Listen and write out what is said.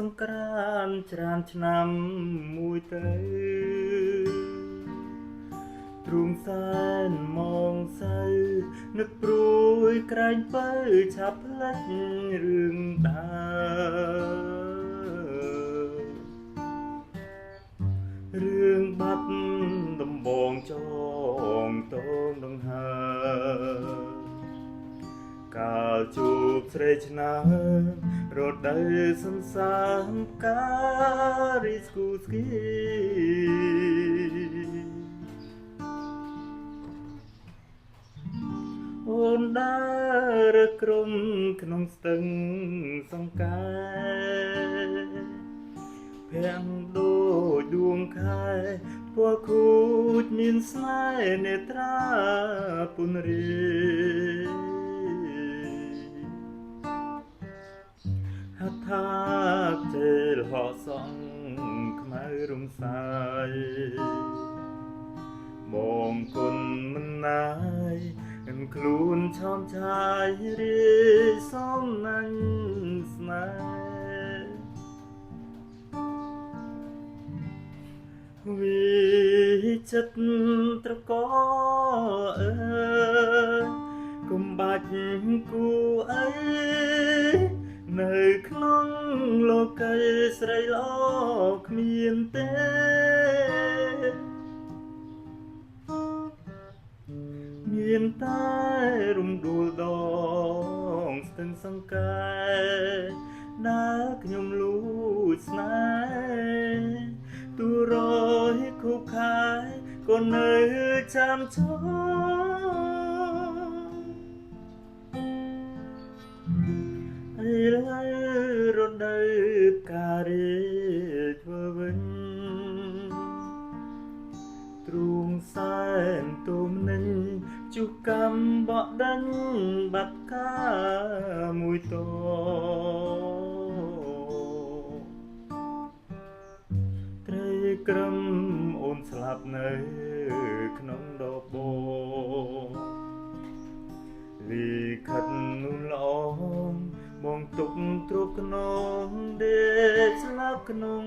សង្ក្រានต์ច្រើនឆ្នាំមួយទៅទ្រូងសែនមកសៅនឹកព្រួយក្រែងបើឆាប់ផ្លេចរឿងដើរឿងបាត់ដំបងចងតងដង្ហើកាលជួបស្រីឆ្នើរត់ទៅសន្សាមការីស្គូស្គីអូនដើរក្រុមក្នុងស្ទឹងសង្កែភាំងដូចដួងខែពណ៌គូចមានស្នេហ៍នេត្រាពុនរីហត្ថាជេលហោសងខ្មៅរំសាយមកគុណមិនណាយខ្លួនឆោមឆាយរីសំណាញ់ស្នេហ៍វិចិត្រត្រកអើកុំបាច់គូអីនៅក្នុងលោកីស្រីល្អគ្មានទេមានតែរំដួលដងស្ទឹងសង្កែដែលខ្ញុំលួចស្នេហ៍ទូរយខូបខាយក៏នៅចាំចោឥឡូវរដូវផ្ការីធ្វើវិញទ្រូងសែនទុំនិញជុះកំបក់ដាញ់បាត់កាមួយតត្រីក្រឹមអូនស្លាប់នៅក្នុងដបលីខិតនោះល្អបងទុកទ្រពក្នុងដេកស្លាប់ក្នុង